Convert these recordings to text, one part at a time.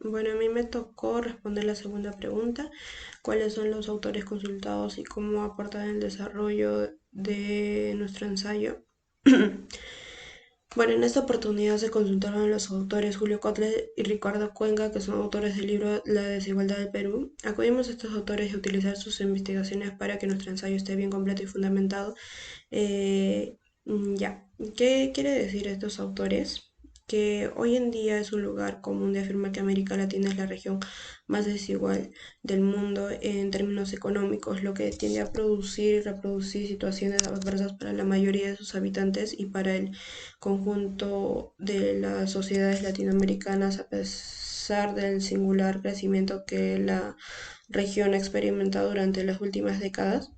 Bueno, a mí me tocó responder la segunda pregunta, ¿cuáles son los autores consultados y cómo aportan el desarrollo de nuestro ensayo? Bueno, en esta oportunidad se consultaron a los autores Julio Kotler y Ricardo Cuenca, que son autores del libro La desigualdad del Perú. Acudimos a estos autores a utilizar sus investigaciones para que nuestro ensayo esté bien completo y fundamentado. Ya, ¿qué quiere decir estos autores? Que hoy en día es un lugar común de afirmar que América Latina es la región más desigual del mundo en términos económicos, lo que tiende a producir y reproducir situaciones adversas para la mayoría de sus habitantes y para el conjunto de las sociedades latinoamericanas, a pesar del singular crecimiento que la región ha experimentado durante las últimas décadas.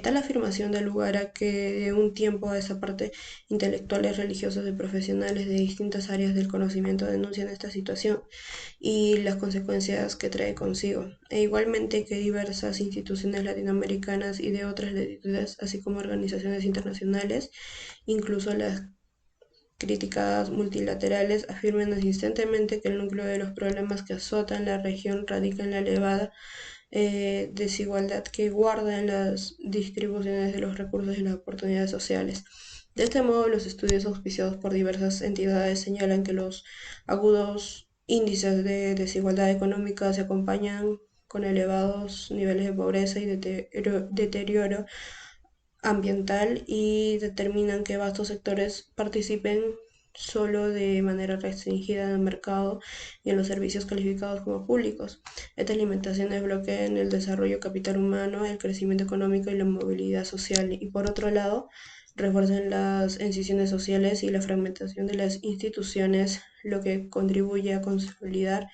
Tal afirmación da lugar a que de un tiempo a esa parte intelectuales, religiosos y profesionales de distintas áreas del conocimiento denuncian esta situación y las consecuencias que trae consigo, e igualmente que diversas instituciones latinoamericanas y de otras latitudes, así como organizaciones internacionales, incluso las críticas multilaterales, afirman insistentemente que el núcleo de los problemas que azotan la región radica en la elevada desigualdad que guarda en las distribuciones de los recursos y las oportunidades sociales. De este modo, los estudios auspiciados por diversas entidades señalan que los agudos índices de desigualdad económica se acompañan con elevados niveles de pobreza y deterioro ambiental y determinan que vastos sectores participen solo de manera restringida en el mercado y en los servicios calificados como públicos. Estas limitaciones bloquean el desarrollo capital humano, el crecimiento económico y la movilidad social y por otro lado refuerzan las incisiones sociales y la fragmentación de las instituciones, lo que contribuye a consolidar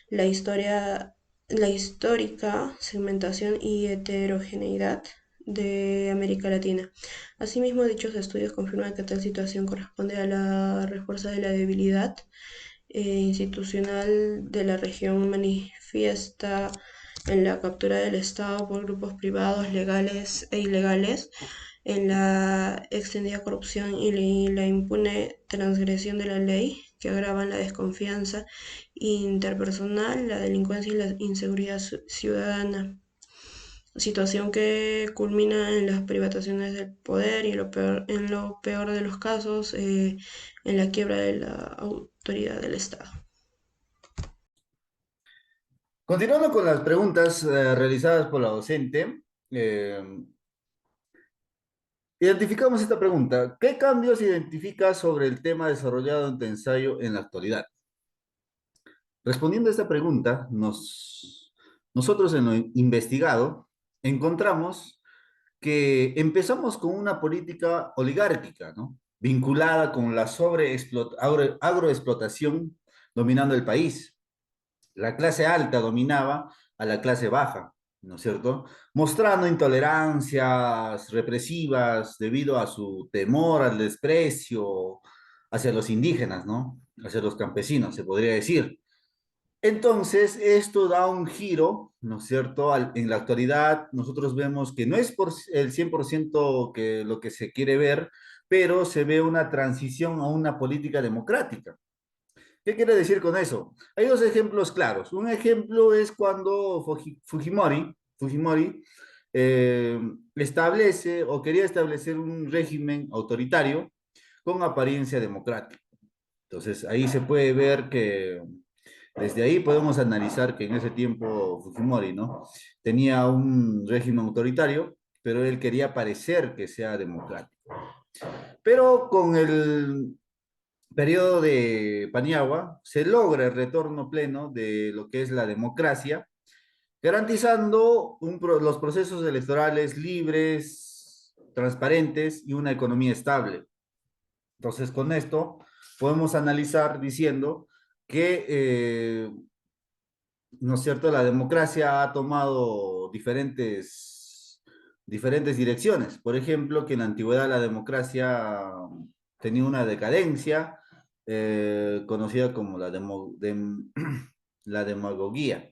la historia, la histórica segmentación y heterogeneidad de América Latina. Asimismo, dichos estudios confirman que tal situación corresponde a la refuerza de la debilidad institucional de la región manifiesta en la captura del Estado por grupos privados legales e ilegales, en la extendida corrupción y la impune transgresión de la ley que agravan la desconfianza interpersonal, la delincuencia y la inseguridad ciudadana, situación que culmina en las privatizaciones del poder y en lo peor de los casos, en la quiebra de la autoridad del Estado. Continuando con las preguntas realizadas por la docente, eh, identificamos esta pregunta. ¿Qué cambios identifica sobre el tema desarrollado en tu ensayo en la actualidad? Respondiendo a esta pregunta, nosotros en lo investigado encontramos que empezamos con una política oligárquica, ¿no? Vinculada con la agroexplotación dominando el país. La clase alta dominaba a la clase baja, ¿no es cierto? Mostrando intolerancias represivas debido a su temor al desprecio hacia los indígenas, ¿no? Hacia los campesinos, se podría decir. Entonces, esto da un giro, ¿no es cierto? En la actualidad, nosotros vemos que no es por el 100% que lo que se quiere ver, pero se ve una transición a una política democrática. ¿Qué quiere decir con eso? Hay dos ejemplos claros. Un ejemplo es cuando Fujimori eh, establece o quería establecer un régimen autoritario con apariencia democrática. Entonces, ahí se puede ver que desde ahí podemos analizar que en ese tiempo Fujimori, ¿no? Tenía un régimen autoritario, pero él quería parecer que sea democrático. Pero con el periodo de Paniagua se logra el retorno pleno de lo que es la democracia, garantizando los procesos electorales libres, transparentes y una economía estable. Entonces, con esto podemos analizar diciendo que ¿no es cierto? La democracia ha tomado diferentes direcciones. Por ejemplo, que en la antigüedad la democracia tenía una decadencia conocida como la demagoguía.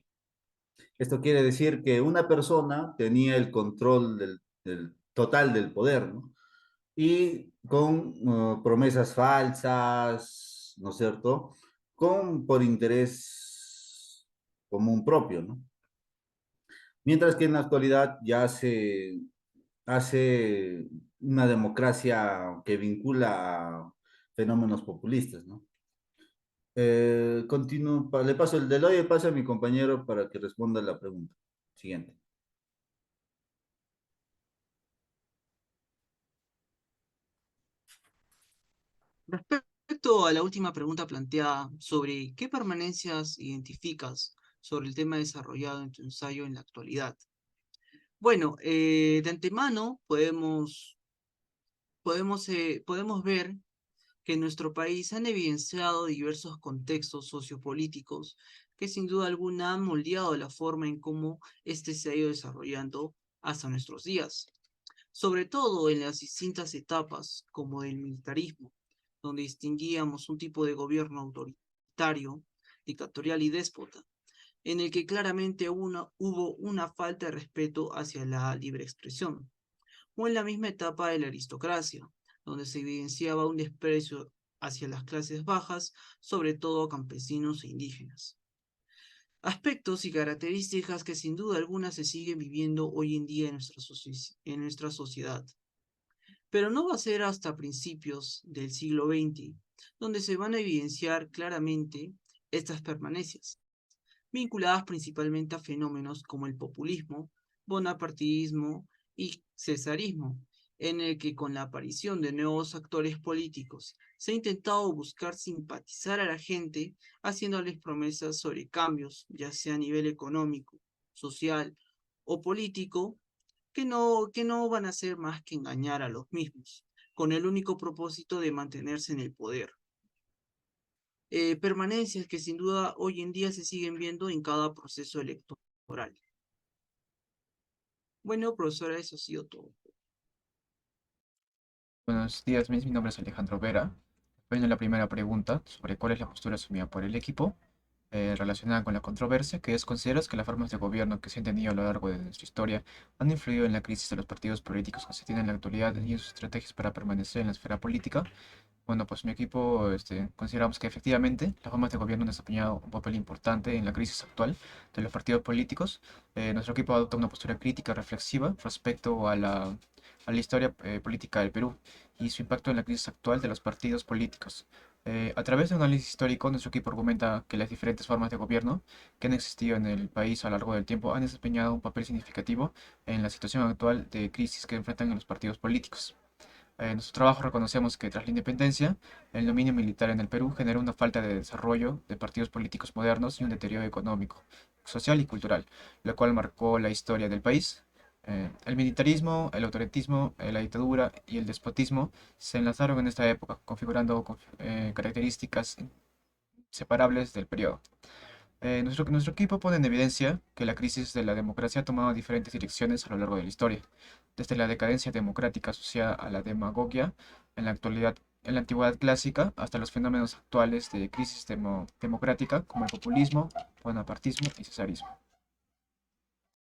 Esto quiere decir que una persona tenía el control del total del poder, ¿no? Y con promesas falsas, ¿no es cierto? Por interés común propio, ¿no? Mientras que en la actualidad ya se hace una democracia que vincula a fenómenos populistas, ¿no? Continúo, le paso le doy el paso a mi compañero para que responda la pregunta. Siguiente. Respecto a la última pregunta planteada sobre qué permanencias identificas sobre el tema desarrollado en tu ensayo en la actualidad. Bueno, de antemano podemos ver que en nuestro país han evidenciado diversos contextos sociopolíticos que sin duda alguna han moldeado la forma en cómo este se ha ido desarrollando hasta nuestros días, sobre todo en las distintas etapas como el militarismo, donde distinguíamos un tipo de gobierno autoritario, dictatorial y déspota, en el que claramente hubo una falta de respeto hacia la libre expresión, o en la misma etapa de la aristocracia, donde se evidenciaba un desprecio hacia las clases bajas, sobre todo a campesinos e indígenas. Aspectos y características que sin duda alguna se siguen viviendo hoy en día en nuestra sociedad. Pero no va a ser hasta principios del siglo XX donde se van a evidenciar claramente estas permanencias, vinculadas principalmente a fenómenos como el populismo, bonapartismo y cesarismo, en el que con la aparición de nuevos actores políticos se ha intentado buscar simpatizar a la gente, haciéndoles promesas sobre cambios, ya sea a nivel económico, social o político, que no van a ser más que engañar a los mismos, con el único propósito de mantenerse en el poder. Permanencias que sin duda hoy en día se siguen viendo en cada proceso electoral. Bueno, profesora, eso ha sido todo. Buenos días, mi nombre es Alejandro Vera. Bueno, la primera pregunta sobre cuál es la postura asumida por el equipo relacionada con la controversia, que es: ¿consideras que las formas de gobierno que se han tenido a lo largo de nuestra historia han influido en la crisis de los partidos políticos que se tienen en la actualidad y en sus estrategias para permanecer en la esfera política? Bueno, pues mi equipo consideramos que efectivamente las formas de gobierno han desempeñado un papel importante en la crisis actual de los partidos políticos. Nuestro equipo adopta una postura crítica, reflexiva respecto a la historia política del Perú y su impacto en la crisis actual de los partidos políticos. A través de un análisis histórico, nuestro equipo argumenta que las diferentes formas de gobierno que han existido en el país a lo largo del tiempo han desempeñado un papel significativo en la situación actual de crisis que enfrentan los partidos políticos. En nuestro trabajo reconocemos que tras la independencia, el dominio militar en el Perú generó una falta de desarrollo de partidos políticos modernos y un deterioro económico, social y cultural, lo cual marcó la historia del país. El militarismo, el autoritarismo, la dictadura y el despotismo se enlazaron en esta época, configurando características separables del periodo. Nuestro equipo pone en evidencia que la crisis de la democracia ha tomado diferentes direcciones a lo largo de la historia, desde la decadencia democrática asociada a la demagogia en la actualidad, en la antigüedad clásica, hasta los fenómenos actuales de crisis democrática como el populismo, bonapartismo y cesarismo.